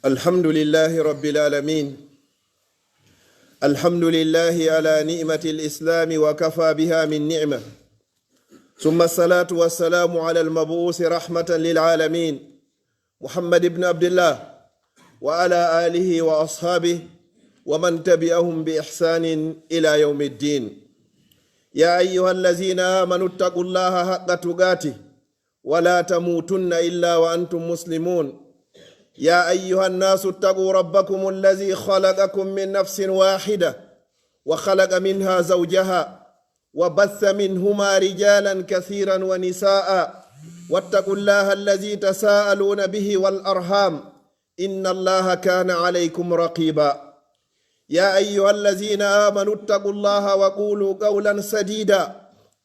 الحمد لله رب العالمين. الحمد لله على نعمة الإسلام وكفى بها من نعمة. ثم الصلاة والسلام على المبعوث رحمة للعالمين محمد بن عبد الله وعلى آله وأصحابه ومن تبعهم بإحسان إلى يوم الدين. يا أيها الذين آمنوا اتقوا الله حق تقاته ولا تموتن إلا وأنتم مسلمون. يا أيها الناس اتقوا ربكم الذي خلقكم من نفس واحدة وخلق منها زوجها وبث منهما رجالا كثيرا ونساء واتقوا الله الذي تساءلون به والأرحام إن الله كان عليكم رقيبا. يا أيها الذين آمنوا اتقوا الله وقولوا قولا سديدا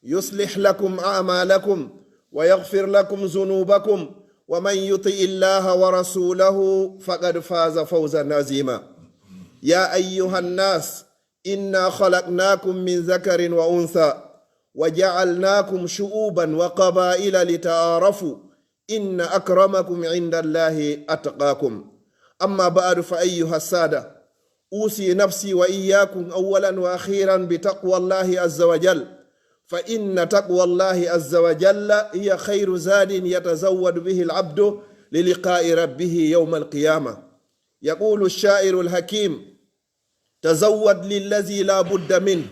يصلح لكم أعمالكم ويغفر لكم ذنوبكم ومن يطع الله ورسوله فقد فاز فوزا عظيما. يا أيها الناس إنا خلقناكم من ذكر وأنثى وجعلناكم شعوبا وقبائل لتعارفوا إن أكرمكم عند الله أتقاكم. أما بعد فأيها السادة، أوصي نفسي وإياكم أولا وأخيرا بتقوى الله عز وجل، فإن تقوى الله عز وجل هي خير زاد يتزود به العبد للقاء ربه يوم القيامة. يقول الشاعر الحكيم: تزود للذي لا بد منه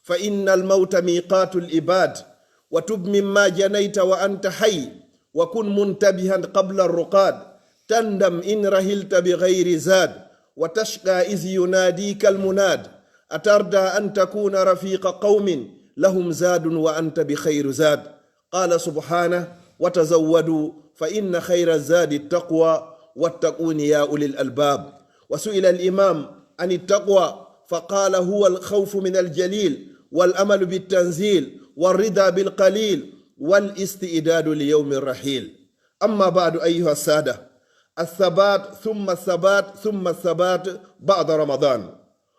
فإن الموت ميقات العباد، وتب مما جنيت وأنت حي، وكن منتبها قبل الرقاد، تندم إن رهلت بغير زاد، وتشقى إذ يناديك المناد، أترضى أن تكون رفيق قوم لهم زاد وأنت بخير زاد. قال سبحانه: وتزودوا فإن خير الزاد التقوى واتقون يا أولي الألباب. وسئل الإمام عن التقوى فقال: هو الخوف من الجليل والأمل بالتنزيل والرضا بالقليل والاستعداد ليوم الرحيل. أما بعد أيها السادة، الثبات ثم الثبات ثم الثبات بعد رمضان.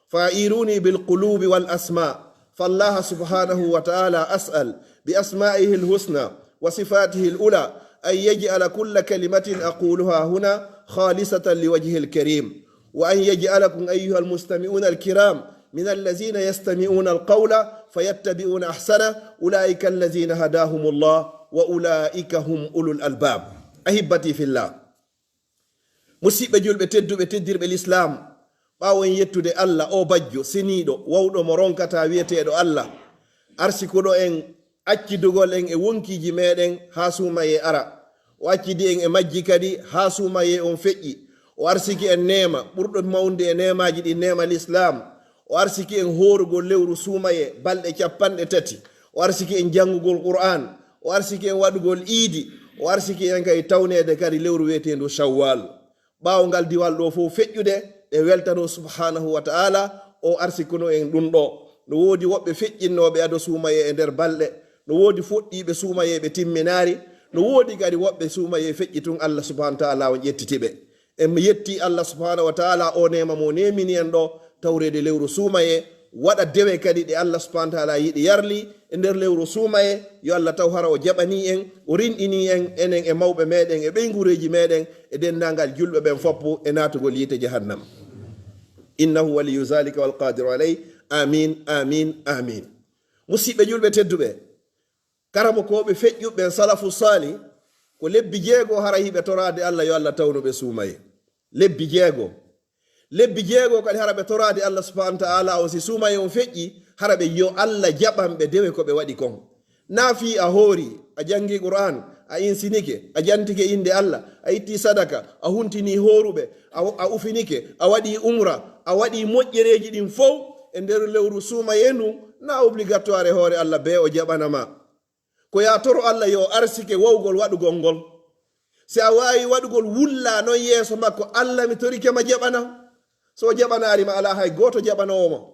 فأعيروني بالقلوب والأسماء، فالله سبحانه وتعالى أسأل بأسمائه الحسنى وصفاته الأولى أن يجعل كل كلمة أقولها هنا خالصة لوجهه الكريم، وأن يجعلكم أيها المستمعون الكرام من الذين يستمعون القول فيتبعون أحسنه، أولئك الذين هداهم الله وأولئك هم أولو الألباب. أحبتي في الله، musidɓe julɓe tedduɓe teddirɓe l'islam, ɓawo en yettude Allah o bajjo seniɗo wawɗo mo ronkata wiyeteɗo Allah, arsikuɗo en accidugol en e wonkiji meɗen ha Suumayee ara, o accidi en e majji kadi ha Suumayee on feƴƴi, o arsiki en nema ɓurɗo mawde e nemaji ɗi nema l'islam, o arsiki en horugol lewru Suumayee balɗe 30, o arsiki en jangugol Qur'an, o arsiki en waɗugol iidi, o arsiki en kay tawnede kadi lewru wiyetendu Shawwal. ɓaawo ngal diwal ɗo fof feƴƴude e weltano subhanahu wa ta'ala, o arsikuno en ɗum ɗo. No woodi woɓɓe feƴƴinnoɓe ado Suumayee e nder balɗe, no woodi fuɗɗiɓe Suumayee ɓe timminaari, no woodi kadi woɓɓe Suumayee feƴƴi tun Allah subhanahu wa ta'ala on ƴettitiɓe. En mi yetti Allah subhanahu wa ta'ala o nema mo nemini en ɗo tawrede lewru Suumayee, waɗa dewe kadi ɗe Allah subhanahu wa ta'ala yiɗi yarli e nder lewru Suumayee. Yo Allah taw hara o jaɓani en, o rinɗini en enen e mawɓe meɗen e ɓeygureji meɗen e dendagal julɓe ɓen foppo e natugol yiite jahannam. Innahu waliyu zalika wal qadiru alay. Amin amin amin. Musidɓe julɓe tedduɓe, karamo koɓe feƴƴuɓe salafu sali ko lebbi 6 hara hiɓe torade Allah. Yo Allah tawnuɓe Suumayee lebbi 6. lebbi 6 kadi hara ɓe torade Allah subhanahu wa ta'ala on si Suumayee on feƴƴi hara ɓe yo Allah jaɓanɓe dewe ko ɓe waɗi kon. Naafi a hoori, a jangi Qur'an, a insinike, a jantike inde Allah, a itti sadaka, a huntini horuɓe, a ufinike, a waɗi umra, a waɗi moƴƴereji ɗin fof e nder lewru Suumayee ndu, na obligatoire hoore Allah be o jaɓanama. Ko ya toro Allah yo arsike wawgol waɗugol ngol. Si a wawi waɗugol wulla non yeeso makko, Allah mi torikema jaɓana. So jaɓanarima ala hay goto jaɓanowomo.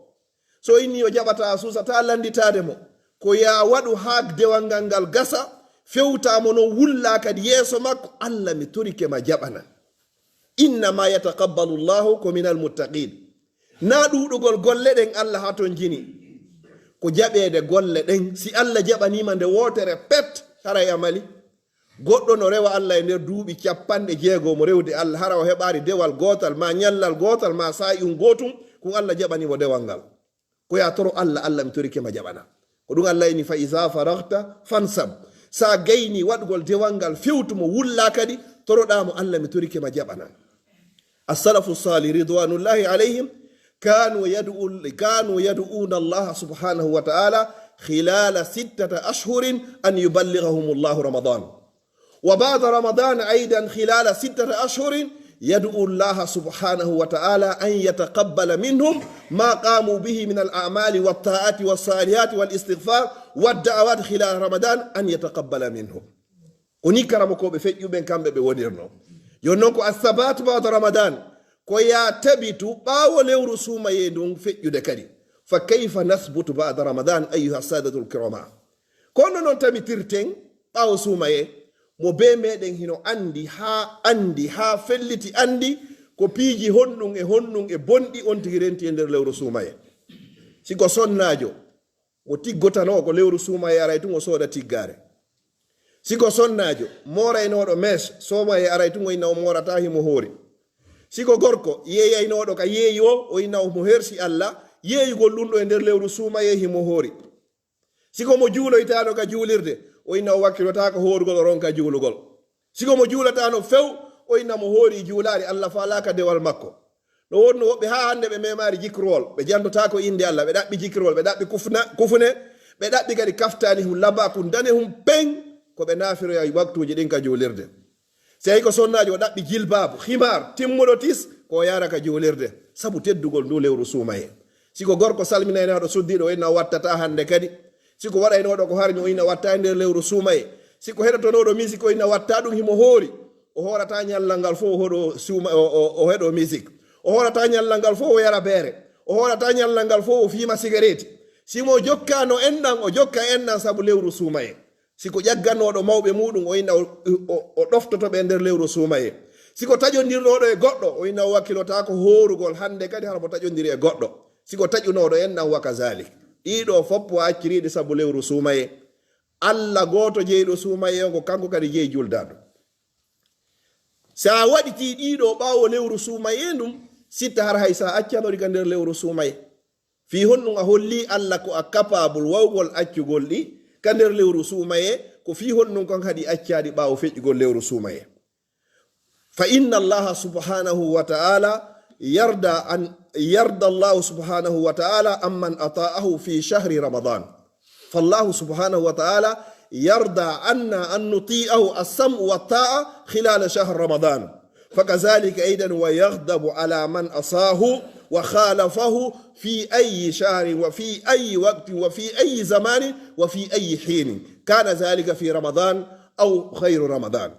So inni o jaɓata susata landitade mo. Ko ya waɗu ha dewal ngal gasa, fewtamo no wulla kadi yeeso makko, Allah mi torikema jaɓana. Innama yataqabbalu llahu ko minal muttaqin. Na ɗuɗugol golle ɗen Allah ha ton jini, ko jaɓede golle ɗen. Si Allah jaɓanima nde wotere pet haray amali, goɗɗo no rewa Allah e nder duuɓi 60 mo rewde Allah hara o heɓaari dewal gootal ma ñallal gootal ma sa'iyum gootum ko Allah jaɓanimo dewal ngal ko ya toro Allah mi torike ma jaɓana ko ɗum Allah ini fa isa faragta fansab sa gayni waɗgol dewal ngal fewtumo wulla kadi toroɗamo Allah mi torike ma jaɓana as-salafu salih ridwanullahi alayhim kanu yad'una Allah subhanahu wa ta'ala khilala 6 ashhurin an yuballighahum Allah ramadan وبعد رمضان أيضا خلال 6 أشهر يدعو الله سبحانه وتعالى أن يتقبل منهم ما قاموا به من الأعمال والطاعات والصالحات والاستغفار والدعوات خلال رمضان أن يتقبل منهم ونكرمكم بفيت يوبن كامبي بونيرنو يونكو الثبات بعد رمضان كويا تبتو باو لورو سومايي دون فيت يدكري فكيف نثبت بعد رمضان أيها السادة الكرام كونو نون تمتيرتين باو سومايي mo be meɗen hino andi ha felliti andi ko piiji honɗum e bonɗi on tigi renti e nder lewru suumaye siko sonnajo mo tiggotano ko lewru suumaye aray tun o sooda tiggare siko sonnajo moraynoɗo mes somaye aray tun o inna o morata himo hoori siko gorko yeeyaynoɗo ka yeeyi o inna mo hersi Allah yeeyugol ɗum ɗo e nder lewru suumaye himo hoori siko mo juuloytano ka juulirde o inna o wakkilota ko hoorugol o ronka juulugol siko mo juulatano few o inna mo hoori juulaari Allah faalaka dewal makko no wonno woɓɓe ha hande ɓe memari jikrowol ɓe jandota ko inde Allah ɓe ɗaɓɓi jikrowol ɓe ɗaɓɓi kufune ɓe ɗaɓɓi kadi kaftani hum lamba kum dane hum peng ko ɓe nafiroya waktuji ɗin ka juulirde so tawi ko sonnaji o ɗaɓɓi jilbabu himar timmuɗo tis ko yara ka juulirde sabu teddugol ndu lewru suumaye siko gorko salminaynaɗo suddiɗo o inna o wattata hande kadi siko waɗaynoɗo ko harmi o ina watta e nder lewru suumaye siko heɗotonoɗo musique o ina watta ɗum himo hoori o horata ñallal ngal fof o heɗo musique o horata ñallal ngal fof o yara beere o horata ñallal ngal fof o fiima cigarette simo jokkano enɗan o jokka enɗan saabu lewru suumaye siko ƴaggannoɗo mawɓe muɗum o ina o ɗoftotoɓe e nder lewru suumaye siko taƴodirnoɗo e goɗɗo o ina o wakkilota ko hoorugol hande kadi hara mo taƴodiri e goɗɗo siko taƴunoɗo enɗan waka zalik ɗiɗo foppo acciriɗe sabu lewru suumaye Allah goto jeyɗo suumaye on ko kanko kadi jeyi juldaɗo sa waɗiti ɗiɗo ɓawo lewru suumaye ɗum sitta har hay sa accanori ka nder lewru suumaye fi honɗum a holli Allah ko a capable wawgol accugol ɗi ka nder lewru suumaye ko fi honɗum kon kadi accaɗi ɓawo feƴƴugol lewru suumaye fa inna Allah subhanahu wa ta'ala يرضى الله سبحانه وتعالى أمن أطاعه في شهر رمضان فالله سبحانه وتعالى يرضى عنا أن نطيعه السمع والطاعة خلال شهر رمضان فكذلك أيضا ويغضب على من أصاه وخالفه في أي شهر وفي أي وقت وفي أي زمان وفي أي حين كان ذلك في رمضان أو خير رمضان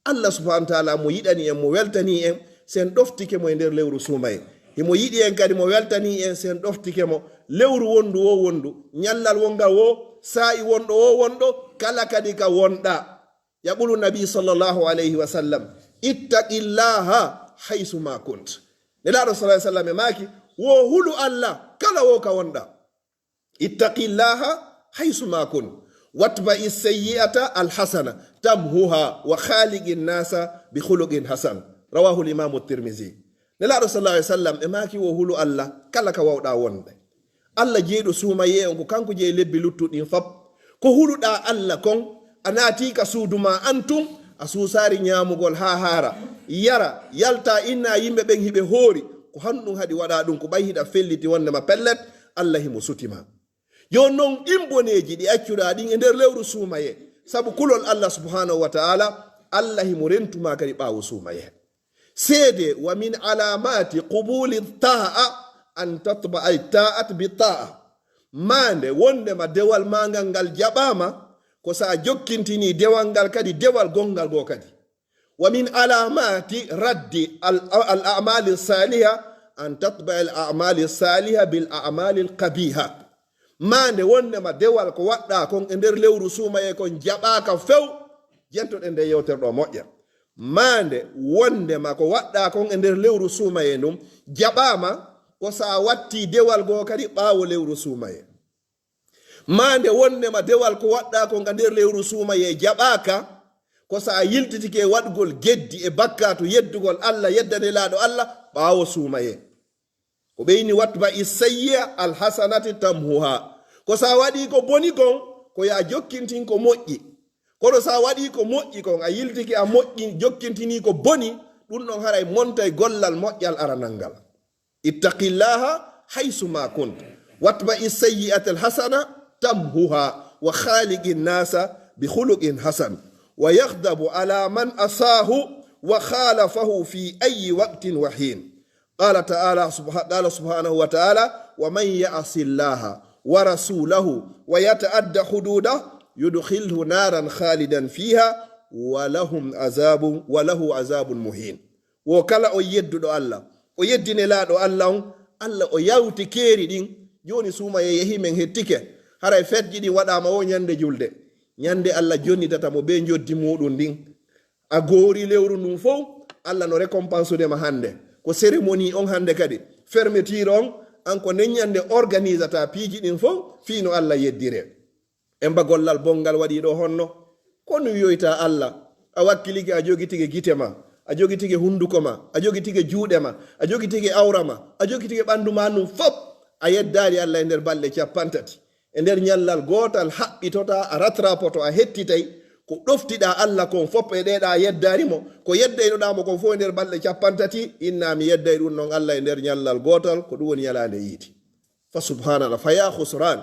الله سبحانه وتعالى ميدني مويلتني sen ɗoftike mo e nder lewru suumaye himo yiɗi en kadi mo weltani en sen ɗoftike mo lewru wondu wo wondu ñallal wongal wo sa'i wonɗo wo wonɗo kala kadi ka wonɗa yaqulu nabi sallallahu alayhi wa sallam ittaqillaha haysu ma kunt nelaɗo sallallahu sallam e maki wo hulu Allah kala wo ka wonɗa ittaqillaha haysu ma kunt watba'i sayyi'ata alhasana tamhuha wa khaliqin nasa bi khuluqin hasan rawahu al-imam at-tirmidhi nelaɗo sallallahu alaihi wasallam e maki wo hulu Allah kala ka wawɗa wonde Allah jeeɗo suumaye on ko kanko jeeyi lebbi luttuɗin fab ko huluɗa Allah kon a naati ka suuduma antum a suusari ñamugol ha haara yara yalta inna yimɓe ɓen hiɓe hoori ko hanɗum haɗi waɗa ɗum ko ɓay hiɗa felliti wondema pellet Allah himo sutima yo non ɗin boneji ɗi accuɗa ɗin e nder lewru suumaye sabu kulol Allah subhanahu wa ta'ala Allah himo rentuma kadi ɓawo suumaye seede wa min alamati qubuli ta'a an tatba ay ta'at bi ta'a mande wondema dewal mangal ngal jaɓama ko sa jokkintini dewal ngal kadi dewal gongal go kadi wa min alamati raddi al a'mali saliha an tatba al a'mali saliha bil a'mali al qabiha mande wondema dewal ko waɗɗa kon e nder lewru suumaye kon jaɓaka few jentoɗen nde yewterɗo moƴƴa mande wondema ko waɗɗa kon e nder lewru suumaye ɗum jaɓama ko sa watti dewal goo kadi ɓaawo lewru suumaye mande wondema dewal ko waɗɗa kon e nder lewru suumaye jaɓaka ko sa yiltitike waɗgol geddi e bakkatu yeddugol Allah yeddane laaɗo Allah ɓaawo suumaye ko ɓeyni watba isayya alhasanati tamhuha ko sa waɗi ko boni kon ko ya jokkintin ko moƴƴi kono sa waɗi ko moƴƴi kon a yiltiki a moƴƴi jokkintini ko boni ɗum ɗon haray montay gollal moƴƴal aranal ittaqillaha haysu ma kunt watba isayyi'ati alhasana tamhuha wa khaliqi nnasa bi khuluqin hasan wa yaghdabu ala man asahu wa khalafahu fi ayi waqtin wa hin qala subhanahu wa ta'ala wa man ya'si llaha wa rasulahu wa yata'adda hududahu yudkhilhu naran khalidan fiha wa lahu azabun muhin wo kala o yedduɗo Allah o yeddine laaɗo Allah Allah o yawti keeri ɗin joni Suumayee yehi men hettike haray fetji ɗin waɗama o ñande julde ñande Allah jonnitata mo be joddi muɗum ɗin a goori lewru ndun fof Allah no récompense dema hande ko cérémonie on hande kadi fermeture on an ko neññande organisata piiji ɗin fof fiino Allah yeddire emba gollal bongal waɗi ɗo honno kono wiyoyta Allah a wakkilike a jogi tige gite ma a jogi tige hunduko ma a jogi tige juuɗe ma a jogi tige awra ma a jogi tige ɓandu ma num fop a yeddari Allah e nder balɗe capantati e nder ñallal gotal haɓɓitota a rattrapoto a hettitay ko ɗoftiɗa Allah kon fop e ɗeɗa yeddari mo ko yeddaynoɗamo kon fof e nder balɗe capantati inna mi yedday ɗum noon Allah e nder ñallal gotal ko ɗum woni yalande yiiti fa subhanallah fa ya husran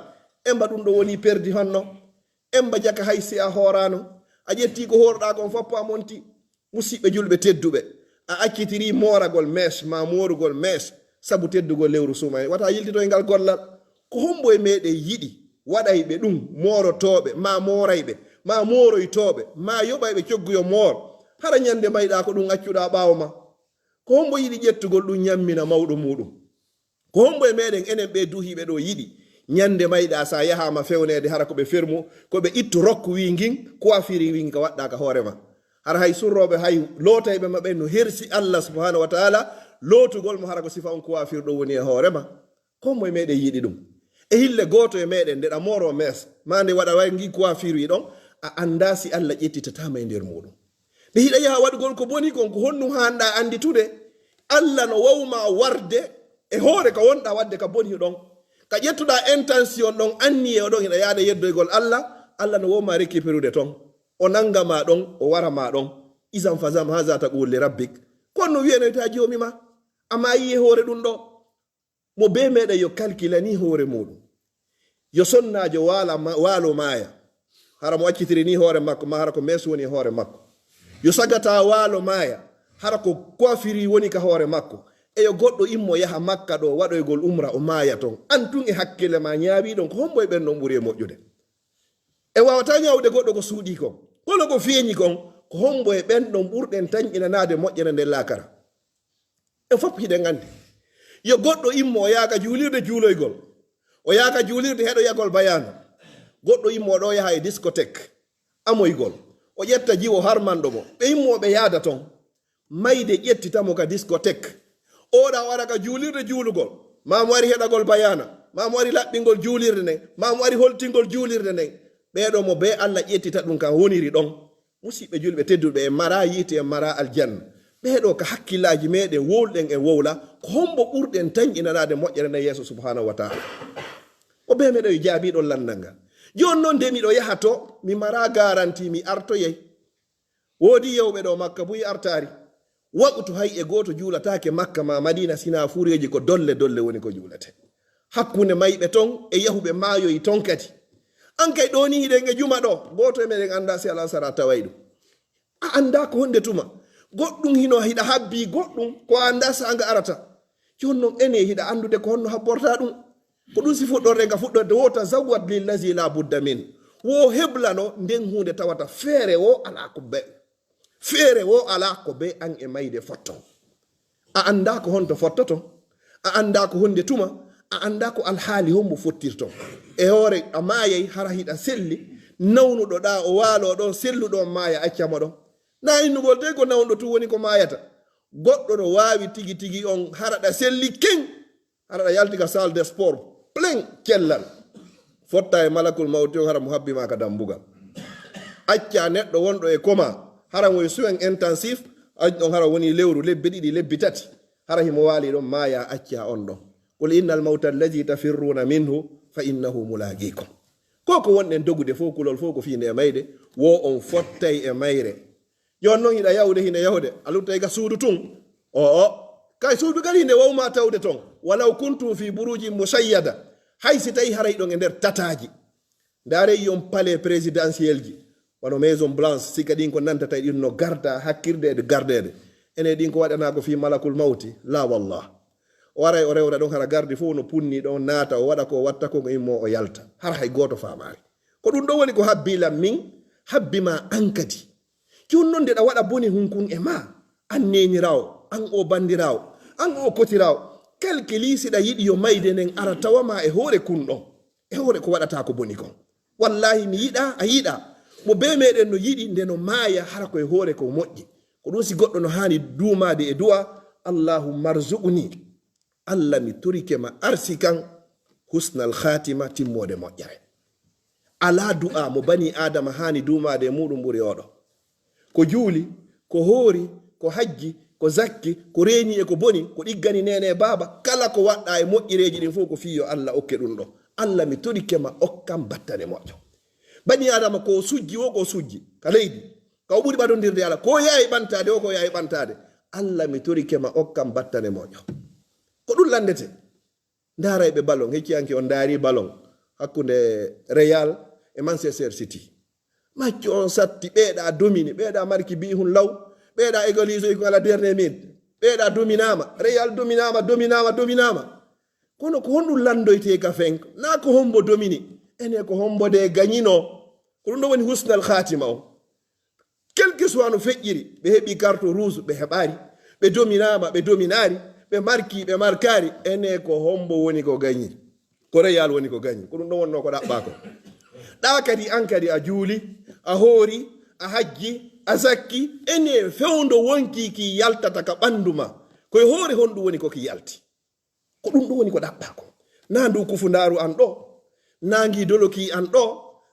emba ɗum ɗo woni perdi honno emba jaka haysi a horano a ƴetti ko horɗa kon foppo a monti musidɓe julɓe tedduɓe a accitiri moragol mes ma morugol mes sabu teddugol lewru Suumayee wata yiltito e ngal gollal ko hombo e meɗen yiɗi waɗayɓe ɗum morotoɓe ma morayɓe ma moroytoɓe ma yoɓayɓe cogguyo moor hara ñande mayɗa ko ɗum accuɗa ɓawo ma ko hombo yiɗi ƴettugol ɗum ñammina mawɗo muɗum ko hombo e meɗen enen ɓe duhiɓe ɗo yiɗi ñande mayɗa sa yahama fewnede hara koɓe fermu koɓe ittu rokku wi ngin coiffure wi ka waɗɗa ka hoorema hara hay surroɓe hay lootayɓe maɓe no hersi Allah subhanahu wa ta'ala lootugol mo hara ko sifa on coiffure ɗo woni e hoorema ko moye meɗen yiɗi ɗum e hille goto e meɗen ndeɗa moro mes ma nde waɗa way ngi coiffure wi ɗon a anda si Allah ƴettitatama e nder muɗum nde hiɗa yaha waɗugol ko boni kon ko honnu hanɗa anditude Allah no wawma warde e hoore ka wonɗa wadde ka boni ɗon ka ƴettuɗa intention ɗon anni e oɗon hiɗa yaade yeddoygol Allah Allah no wawma récupérude ton o nangama ɗon o warama ɗon isan fasam ha zata qulli rabbik konno wiyenoyta jomi ma amma yiye hoore ɗum ɗo mo be meɗen yo calculani hoore muɗum yo sonnajo waalo maaya hara mo accitiri ni hoore makko ma hara ko mes woni hoore makko yo sagata waalo maaya hara ko coiffure woni ka hoore makko e yo goɗɗo immo yaha makka ɗo waɗoygol umra o maaya ton antun e hakkille ma ñaawi ɗon ko hombo e ɓen ɗon ɓuuri e moƴƴude e wawata ñawde goɗɗo ko suuɗi kon kono ko feeñi kon ko hombo e ɓen ɗon ɓurɗen tañƴinanade moƴƴere nden laakara en fof hiɗen andi yo goɗɗo immo o yaaka juulirde juuloygol o yaaka juulirde heɗoyagol bayano goɗɗo immo ɗo yaha e discothèque amoygol o ƴetta jiwo harmanɗo mo ɓe immoɓe yaada ton mayde ƴettitamo ka discothèque oɗa wara ka juulirde juulugol mamo wari heɗagol bayana mamo wari laɓɓingol juulirde nden mamo wari holtingol juulirde nden ɓeɗo mo be Allah ƴettita ɗum ka woniri ɗon musidɓe julɓe tedduɓe e mara yiite e mara aljanna ɓeɗo ka hakkillaji meɗen wowlɗen e wowla ko hombo ɓurɗen tañƴinanade moƴƴere nde yeeso subhanahu wa taala o be meɗo jaabiɗon landal ngal joni noon nde miɗo yaha to mi mara garanti mi artoyey woodi yewɓe ɗo makka buyi artari waɓutu hay e goto juulatake makka ma madina sina fureji ko dolle dolle woni ko juulate hakkunde mayɓe ton e yahuɓe maayoyi ton kadi an kay ɗoni hiɗen e juma ɗo goto e meɗen anda si alansara taway ɗum a anda ko honde tuma goɗɗum hino hiɗa habbi goɗɗum ko anda sanga arata joni noon ene hiɗa andude ko honno habborta ɗum ko ɗum si fuɗɗorde nga fuɗɗorde wota zawwat lillazi la budda min wo heblano nden hunde tawata feere wo ala ko be feere wo ala ko be an e mayde fotton a anda ko honto fottoton a anda ko honde tuma a anda ko alhaali hombo fottirton e hoore a maayay hara hiɗa selli nawnuɗo ɗa o waalo ɗon selluɗo maaya accamo ɗon na innugol de ko nawnuɗo tu woni ko maayata goɗɗo no waawi tigi tigi on haraɗa selli ken haraɗa yaltiga salle de sport plein cellal fotta e malakul mawti o hara mo habbima ka dambugal acca neɗɗo wonɗo e koma hara ngoy soin intensif on hara woni lewru lebbi ɗiɗi lebbi tati hara himo wali ɗon maya acca on ɗon qul innal mawta allazi tafirruna minhu fa innahu mulaqikum koko wonɗen dogude fo kulol fo ko fiinde e mayde wo on fottay e mayre jon noon hiɗa yawde hine yawde alutta ga suudu tun kay suudu kadi hinde wawma tawde ton walaw kuntum fi buruji musayyada hay si tawi haray ɗon e nder tataji ndaare yon palais présidentiel ji wano maison blanche sika ɗin ko nantata ɗin no garda hakkirde gardede ene ɗin ko waɗana ko fi malakul mawti la wallah o waray o rewda ɗon hara gardi fof no punni ɗon naata o waɗa ko watta ko immo o yalta hara hay goto famari ko ɗum ɗo woni ko habbilam min habbima an kadi kiun non ndeɗa waɗa boni hunkun e ma an nenirawo an o bandirawo an o kotirawo quelque lisiɗa yiɗi yo mayde nden ara tawama e hoore kunɗon e hoore ko waɗata ko boni kon wallahi mi yiɗa a yiɗa mo be meɗen no yiɗi nde no maaya hara koye hoore ko moƴƴi ko ɗum si goɗɗo no hani duumade e duwa allahumma arzuqni allah mi turike ma arsi kan husnal khatima timmode moƴƴere ala du'a mo bani adama hani duumade e muɗum ɓuri oɗo ko juuli ko hoori ko hajji ko zakki ko reeni e ko boni ko ɗiggani nene e baaba kala ko waɗɗa e moƴƴireji ɗin fof ko fiyo allah okke ɗum ɗo allah mi turike ma okkam battane moƴƴo bani adama ko sujji wo ko sujji ka leydi ka o ɓuri ɓadodirde ala ko yahi ɓantade o ko yahi ɓantade allah mi turike ma okkam battane moƴƴo ko ɗum landete darayɓe ballon hecciyanke on daari ballon hakkude Real e Manchester City macci on satti ɓeeɗa domini ɓeeɗa marki bihun law ɓeeɗa égalise ko ala dernier minute ɓeeɗa dominama kono ko honɗum landoyte ka fen na ko hombo domini ene ko hombode gañino ko ɗum ɗo woni husnal khatima o quelque soit no feƴƴiri ɓe heɓi carte rouge ɓe heɓari ɓe dominama ɓe dominari ɓe marki ɓe markari ene ko hombo woni ko gañi ko Real woni ko gañi ko ɗum ɗo wonno ko ɗaɓɓa ko ɗa kadi an kadi a juuli a hoori a hajji a zakki ene fewndo wonki ki yaltata ka ɓandu ma koye hoore honɗum woni ko ki yalti ko ɗum ɗo woni ko ɗaɓɓa ko na ndu kufundaru an ɗo na ngi doloki an ɗo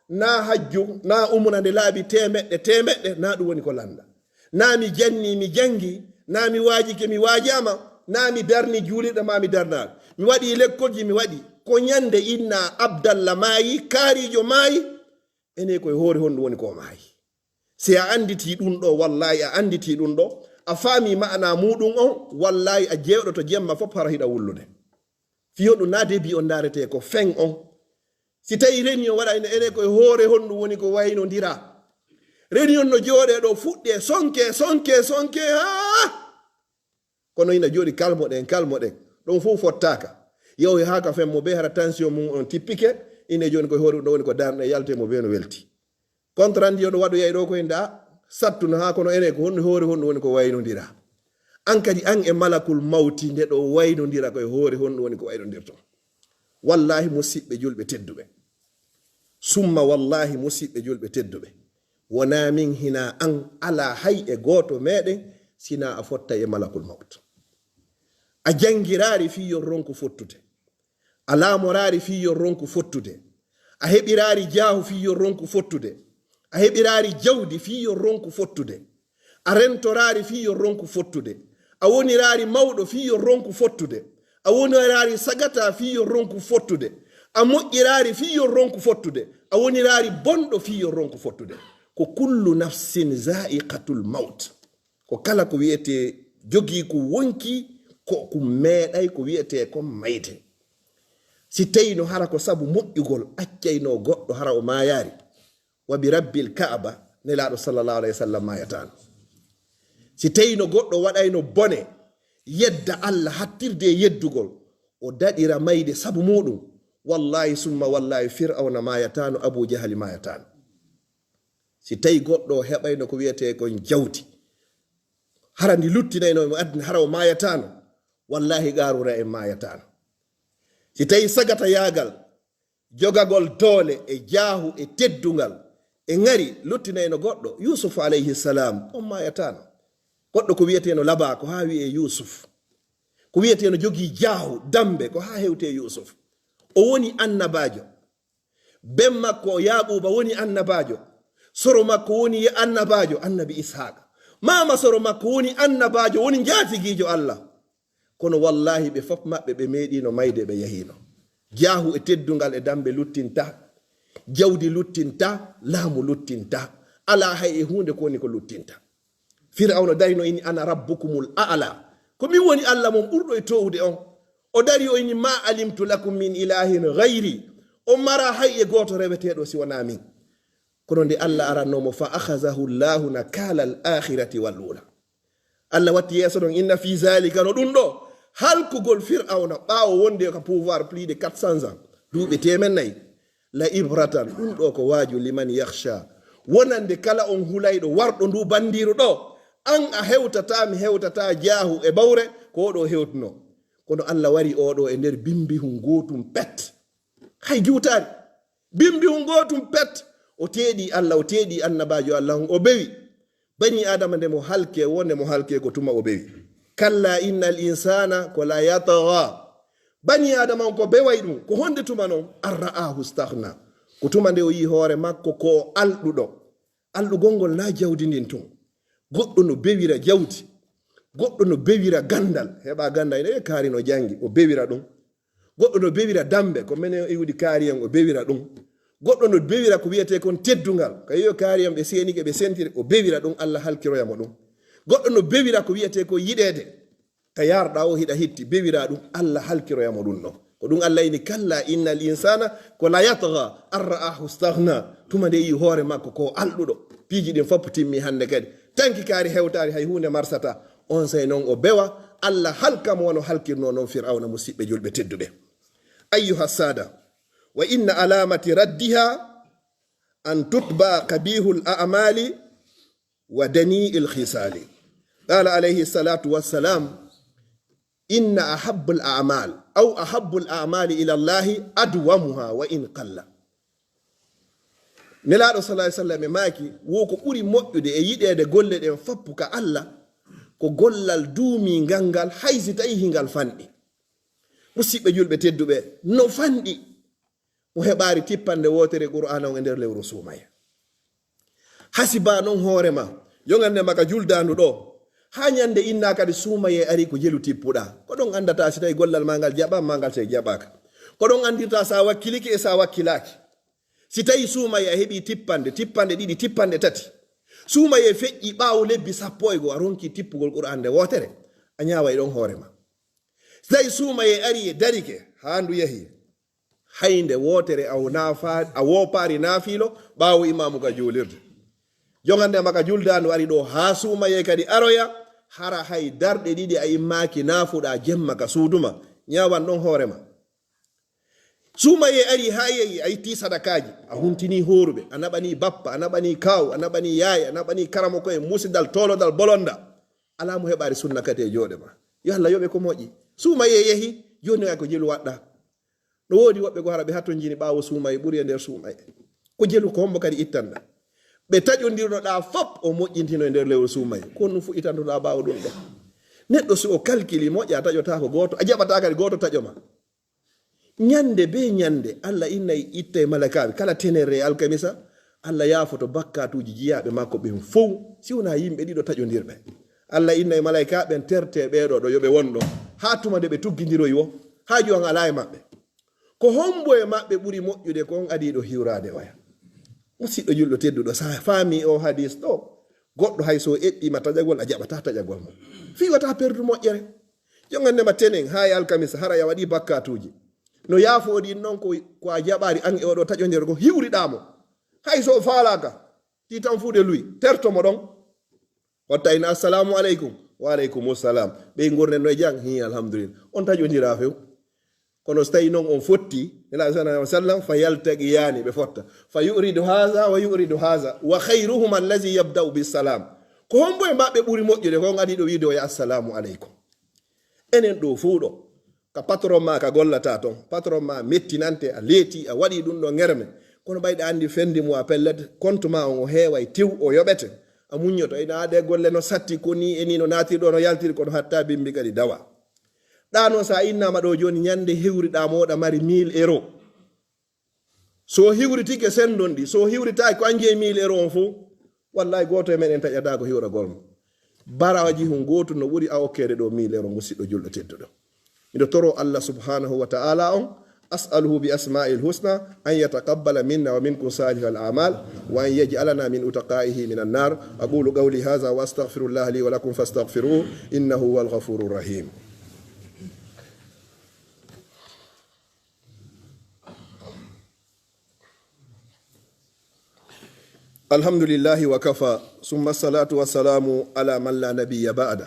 na hajju na umrande laabi temeɗɗe na ɗum woni ko landa na mi janni mi jangi na mi waajike mi waajama na mi darni juuliɗo ma mi darnaɗo mi waɗi lekkolji mi waɗi ko ñande inna Abdallah maayi kaarijo maayi ene koye hoore honɗum woni ko maayi si a anditi ɗum ɗo wallahi a anditi ɗum ɗo a faami ma'ana muɗum on wallahi a jewɗo to jemma fof hara hiɗa wullude fiyo ɗum na debi on darete ko fen on si tawi réunion waɗa ene koye hoore honɗum woni ko waynodira réunion no jooɗe ɗo fuɗɗe sonke ha kono ina jooɗi kalmoɗen ɗon fof fottaka yewi haka fen mo be hara tension mum on tippike ine joni koye hoore ɗum ɗo woni ko darɗe yalte mo be no welti contrandi ɗo waɗo yey ɗo koye nda sattuno ha kono ene ko honno hoore honɗum woni ko waynodira an kadi an e malakul mawti nde ɗo waynodira koye hoore honɗum woni ko waynodirto wallahi musidɓe julɓe tedduɓe summa wallahi musidɓe julɓe tedduɓe wona min hina an ala hay e goto meɗen sina a fotta e malakul mawt a jangirari fiyon ronku fottude a laamorari fiyon ronku fottude a heɓirari jaahu fiyon ronku fottude a heɓirari jawdi fiyon ronku fottude a rentorari fiyon ronku fottude a wonirari mawɗo fiyon ronku fottude a wonirari sagata fiyon ronku fottude a moƴƴirari fiyon ronku fottude a wonirari bonɗo fiyon ronku fottude ko kullu nafsin za'iqatul maut ko kala ko wiyete jogi ko wonki ko meeɗay ko wiyete ko mayte si tawino hara ko sabu moƴƴugol accayno goɗɗo hara o mayari wa bi rabbil ka'aba nelaɗo sallallahu alayhi wa sallam mayatano si tawino goɗɗo waɗayno bone yedda Allah hattirde yeddugol o daɗira mayde sabu muɗum wallahi summa wallahi fir'auna mayatano abu jahali mayatano si tawi goɗɗo heɓayno ko wiyete kon jawti hara ndi luttinayno mo addi hara o mayatano wallahi garura en mayatano si tawi sagata yagal jogagol doole e jaahu e teddungal e ngari luttinayno goɗɗo yusuf alayhi salam on mayatano goɗɗo ko wiyeteno laba ko ha wiye yusuf ko wiyeteno jogi jaahu dambe ko ha hewte yusuf o woni annabajo ben makko yaɓuba woni annabajo soro makko woni annabajo annabi ishaqa mama soro makko woni annabajo woni jaatigijo Allah kono wallahi ɓe fof maɓɓe ɓe meeɗino mayde ɓe yahino jaahu e teddungal e dambe luttinta jawdi luttinta laamu luttinta ala hay e hunde ko woni ko luttinta Fir'auna darino ini ana rabbukumul a'la ko min woni Allah mon ɓurɗo e towde on o dari o ini ma alimtu lakum min ilahin ghayri o mara hay e goto reweteɗo si wona min kono nde Allah arannomo fa akhazahu llahu nakala al akhirati wal ula Allah watti yeso ɗon inna fi zalika no ɗum ɗo halkugol Fir'auna ɓawo wonde ko pouvoir plus de 400 ans duuɓe temen la ibratan ɗum ɗo ko waaju liman yakhsha wonande kala on hulayɗo warɗo ndu bandiru ɗo an a hewtata mi hewtata jaahu e bawre ko oɗo hewtuno kono Allah wari oɗo e nder bimbihum gotum pet hay juutari bimbihum gotum pet o teeɗi Allah o teeɗi annabajo Allah o bewi bani adama nde mo halke wonde mo halke ko tuma o bewi kalla innal insana ko la yatagha bani adama on ko beway ɗum ko honde tuma noon an ra'ahu staghna ko tuma nde o yi hoore makko ko alɗuɗo alɗugol ngol na jawdi ndin tun goɗɗo no bewira jawdi goɗɗo no bewira gandal heɓa gandal ene kaari no jangi o bewira ɗum goɗɗo no bewira dambe ko menen iwdi kaari en o bewira ɗum goɗɗo no bewira ko wiyete kon teddungal ko yo kaari en ɓe senike ɓe sentire o bewira ɗum Allah halkiroyamo ɗum goɗɗo no bewira ko wiyete ko yiɗede ka yarɗa o hiɗa hitti bewira ɗum Allah halkiroyamo ɗum ɗo ko ɗum Allah ini kalla innal insana ko la yatgha an ra'ahu staghna tuma nde yi hoore makko ko alɗuɗo piiji ɗin fof timmi hande kadi tanki kaari hewtari hay hunde marsata on say noon o bewa Allah halkamo wono halkirno noon Fir'auna musidɓe julɓe tedduɓe ayyuha sada wa inna alamati raddiha an tutba qabihul a'mali wa dani'il khisali qala alayhi salatu wassalam inna ahabbul a'mal aw ahabbul a'mali ila allahi adwamuha wa in qalla nelaɗo sallallahu alaihi wasallam maki wo ko ɓuri moƴƴude e yiɗede golle ɗen foppu ka Allah ko gollal duumi ngal haysi tawi hingal fanɗi musidɓe julɓe tedduɓe no fanɗi mo heɓari tippande wotere qur'ana on e nder lewru Suumayee hasiba noon hoorema yogande maka juldandu ɗo ha ñande inna kadi Suumayee ari ko jelu tippuɗa ko ɗon andata si tawi gollal ma ngal jaɓa ma ngal tawi jaɓaka ko ɗon andirta sa wakkiliki e sa wakkilaki si tawi Suumayee a heɓi tippande ɗiɗi tippande tati Suumayee feƴƴi ɓaawo lebbi 10 a ronki tippugol qur'an nde wotere a ñaaway ɗon hoorema si tawi Suumayee ari e darike ha ndu yahi haynde wotere a wopaari naafilo ɓaawo imamu ka juulirde jogande maka juldandu ari ɗo ha Suumayee kadi aroya hara hay darɗe ɗiɗi a immaki naafuɗa jemma ka suuduma ñawan ɗon hoorema Suumayee ari ha yehi a itti sadakaji a huntini horuɓe a naɓani bappa a naɓani kaw a naɓani yaaya a naɓani karamo koye musidal tolodal bolonda alamu heɓari sunna kate jooɗe ma yo Allah yoɓe ko moƴƴi Suumayee yehi joni way ko jelu waɗɗa no woodi woɓɓe ko hara ɓe hatto jini ɓaawo Suumayee ɓuri e nder Suumayee ko jelu ko hombo kadi ittanɗa ɓe taƴodirnoɗa fop o moƴƴintino e nder lewru Suumayee ko ɗum fu itantoɗa ɓaawo ɗum ɗo neɗɗo so o calculi moƴƴa taƴota ko goto a jaɓata kadi goto taƴoma ñande be ñande Allah innayi itta e malakaɓe kala tenere alkamisa Allah yaafoto bakkatuji jiyaɓe makko ɓen fof siwna yimɓe ɗiɗo taƴodirɓe Allah innayi malaikaɓen terte ɓeɗo ɗo yoɓe wonɗo ha tuma nde ɓe tuggidiroyi wo ha jowan ala e maɓɓe ko hombo e maɓɓe ɓuri moƴƴude ko on adiɗo hiwrade oya musidɗo julɗo tedduɗo sa faami o hadis ɗo goɗɗo hay so eɓɓima taƴagol a jaɓata taƴagol mo fi wata perdu moƴƴere jogandema tenen ha e alkamisa hara ya waɗi bakkatuji no yaafoɗin noon ko a jaɓari an e oɗo taƴodir ko hiwriɗamo hay so faalaka ti tan fuude luy tertomo ɗon watta ina assalamu aleykum wa aleykum salam ɓe gurnen no e jang hi alhamdulillah on taƴodira few kono so tawi noon on fotti ila sallallahu sallam fa yaltaqiyani ɓe fotta fa yuridu haza wa yuridu haza wa khayruhum allazi yabda'u bisalam ko hombo e maɓɓe ɓuri moƴƴude ko on adiɗo wiide o ya assalamu aleykum enen ɗo fuu ɗo ka patron ma ka gollata ton patron ma mettinante a leeti a waɗi ɗum ɗo ngerme kono ɓayɗa andi fendi mo a pellete compte ma on o heeway tew o yoɓete a muññoto ina ade golle no satti ko ni eni no natirɗo no yaltiri kono hatta bimbi kadi dawa ɗa noon sa innama ɗo joni ñande hewriɗa moɗa mari 1000 €, so hiwritike sendon ɗi so hiwritaaki ko anje 1000 euro on fof wallahi goto e meɗen taƴata ko hiwragol mo baraji hun goto no ɓuri a okkede ɗo 1000 euro musidɗo julɗo tedduɗo miɗo toro allah subhanahu wa ta'ala on أسأله بأسماء الحسنى أن يتقبل منا ومنكم صالح الأعمال وأن يجعلنا من أتقائه من النار أقول قولي هذا وأستغفر الله لي ولكم فاستغفروه إنه هو الغفور الرحيم الحمد لله وكفى ثم الصلاة والسلام على من لا نبي بعده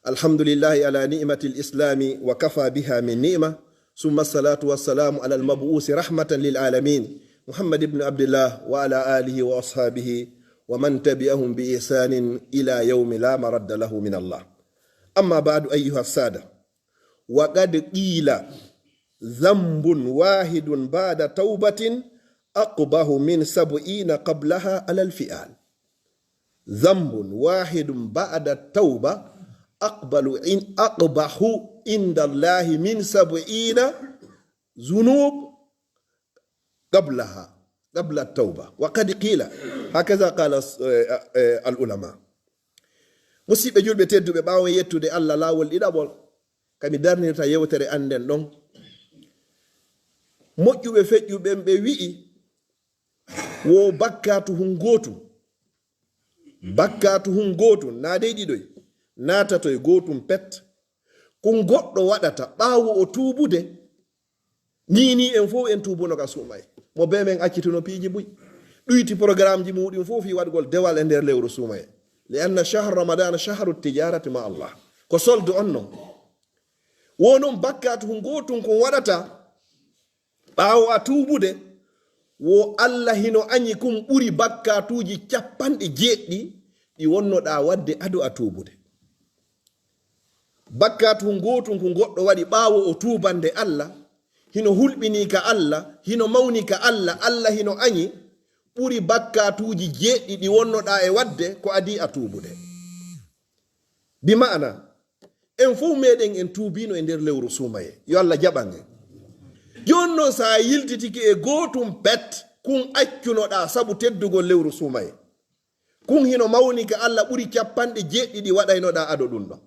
الحمد لله على نعمة الإسلام وكفى بها من نعمة ثم الصلاة والسلام على المبعوث رحمة للعالمين محمد بن عبد الله وعلى آله وأصحابه ومن تبعهم بإحسان إلى يوم لا مرد له من الله أما بعد أيها السادة وقد قيل ذنب واحد بعد توبة أقبح من 70 قبلها على الفئال ذنب واحد بعد التوبة أقبح عند الله من 70 ذنوب قبلها قبل التوبة وقد قيل هكذا قال العلماء musidɓe julɓe tedduɓe ɓaawo yettude allah laawol ɗiɗaɓol kami darnirta yewtere anden ɗon moƴƴuɓe feƴƴuɓen ɓe wi'i wo bakkatu hun gootum na dey ɗiɗoy naatatoy gootum pet ko goɗɗo waɗata ɓaawo o tuubude ni en fof en tuubuno ka Suumayee mo be men accituno piiji buy ɗuyti programme ji muɗum fof fi waɗgol dewal e nder lewru Suumayee li anna shahr ramadan shahru tijarati ma Allah ko solde on non wonon bakkatu hun gootum ko waɗata ɓaawo a tuubude wo Allah hino añi kum ɓuri bakkatuji 90 ɗi wonnoɗa wadde ado a tuubude bakkatu hun gootum ko goɗɗo waɗi ɓaawo o tuubande Allah hino hulɓini ka Allah hino mawni ka Allah Allah hino añi ɓuri bakkatuji 7 ɗi wonnoɗa e wadde ko adi a tuubude bi ma'ana en fof meɗen en tuubino e nder lewru Suumayee yo Allah jaɓange jonno sa yiltitiki e gootum pet kun accunoɗa sabu teddugol lewru Suumayee kun hino mawni ka Allah ɓuri 90 ɗi waɗaynoɗa ado ɗum ɗon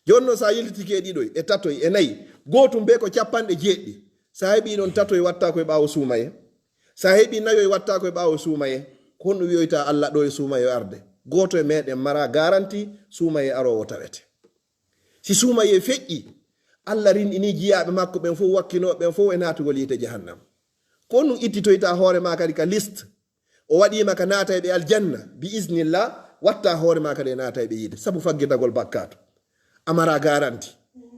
jonno sa yiltitiki e ɗiɗoy e tatoy e nayi gootum be ko 90 sa heɓi ɗon tatoy watta koye ɓaawo Suumayee sa heɓi nayoy watta koye ɓaawo Suumayee kon ɗum wiyoyta Allah ɗo e Suumayee arde gooto e meɗen mara garanti Suumayee arowo tawete si Suumayee feƴƴi Allah rinɗini jiyaɓe makko ɓen fof wakkinoɓe ɓen fof e natugol yite jahannam ko ɗum ittitoyta hoore ma kadi ka liste o waɗima ka naata ɓe aljanna bi isnillah watta hoore ma kadi e naata ɓe yide sabu faggitagol bakkatu amara garanti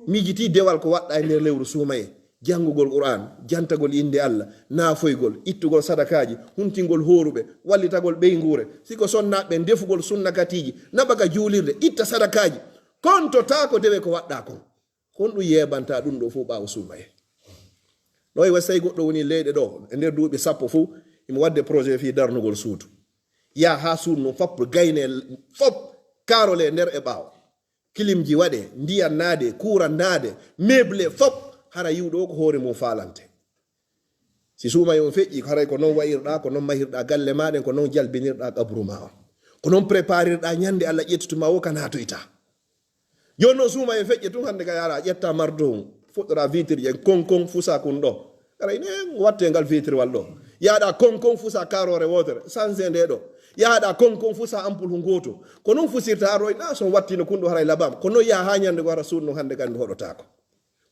mijiti dewal ko waɗɗa e nder lewru Suumayee janngugol Qur'an jantagol inde Allah naafoygol ittugol sadakaji huntingol horuɓe wallitagol ɓeygure siko sonnaɓe defugol sunnakatiji naɓaka juulirde itta sadakaji konto ko dewe ko waɗɗa kon kon ɗum yebanta ɗum ɗo fof ɓaawo Suumayee noy wasay goɗɗo woni leyɗe ɗo e nder duuɓi 10 fof imo wadde projet fi darnugol suudu ya ha suudu no fop gayne fop karole nder e ɓaawo kilimji waɗe ndiyan naade kuran naade meuble fop hara yiwɗo ko hoore mum falante si Suumayee on feƴƴi haray ko non wayirɗa ko non mahirɗa galle maɗen ko non jalbinirɗa qabru ma on ko non préparirɗa ñande Allah ƴettutuma wo kana toyta jonno Suumayee feƴƴe tun hande ka yara ƴetta mardo on fuɗɗora vitre je konkon fusa kun ɗo aray ne watte ngal vitre wal ɗo yaɗa konkon fusa karore wotere sanse nde ɗo yaɗa konkon fusa ampul hu goto ko non fusirta aroy na son wattino kun ɗo haray labam ko non yaha ha ñande go hara suudu hande kandi hoɗotako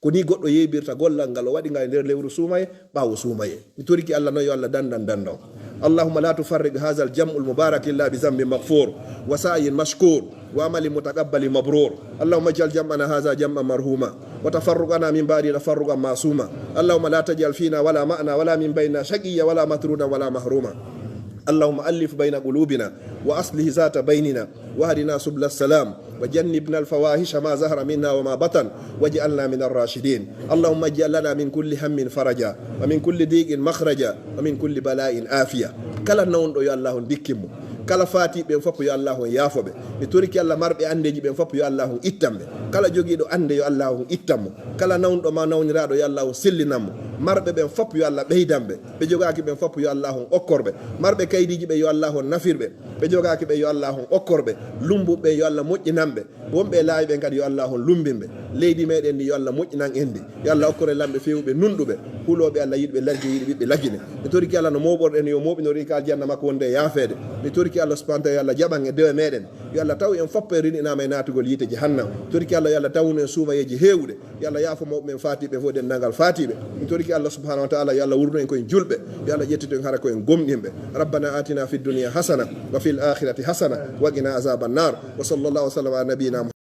ko ni goɗɗo yeybirta gollal ngal o waɗi ngal nder lewru Suumayee ɓaawo Suumayee mi toriki Allah noon yo Allah dandan اللهم لا تفرق هذا الجمع المبارك إلا بذنب مغفور وسعي مشكور وعمل متقبل مبرور اللهم اجعل جمعنا هذا جمعا مرحوما وتفرقنا من بعد تفرقا معصوما اللهم لا تجعل فينا ولا معنا ولا من بيننا شقيا ولا مطرودا ولا محروما اللهم ألف بين قلوبنا وأصلح ذات بيننا واهدنا سبل السلام وجنبنا الفواحش ما ظهر منا وما بطن واجعلنا من الراشدين اللهم اجعل لنا من كل هم فرجا ومن كل ضيق مخرجا ومن كل بلاء عافية كلا نون يا الله ديكمو kala fati ɓen fof yo Allah yaafoɓe mi toriki Allah marɓe andeji ɓen fof yo Allah ittanɓe kala jogiiɗo ande yo Allah ittanmo kala nawnuɗo ma nawniraɗo yo Allah sellinanmo marɓe ɓen fopp yo Allah ɓeydamɓe ɓe jogaki ɓen fopp yo Allah on okkorɓe marɓe kaydiji ɓe yo Allah on nafirɓe ɓe jogaki ɓe yo Allah on okkorɓe lumbuɓe yo Allah moƴƴinanɓe wonɓe laayiɓe kadi yo Allah on lumbinɓe leydi meɗen ndi yo Allah moƴƴinan en ndi yo Allah okkore lamɓe fewɓe nunɗuɓe huuloɓe Allah yiɗɓe lagge yiɗi ɓiɓɓe laggine mi toriki Allah no moɓorɗen yo moɓinori ka aljanna makko wonde yaafede mi toriki Allah subhanahu wa ta'ala yo Allah jaɓan e dewe meɗen yo Allah taw en foppe rinɗinama e natugol yiite jahannam toriki Allah yo Allah tawnu en suumayeji hewɗe yo Allah yaafo mawɓe men fatiɓe fo dendagal fatiɓe mi toriki Allah subhanahu wa ta'ala yo Allah wurno en koyen julɓe yo Allah ƴettito en hara koyen gomɗinɓe rabbana atina fi dunia hasana wa fil akhirati hasana wa qina azaban nar wa sallallahu wa sallam ala nabiyina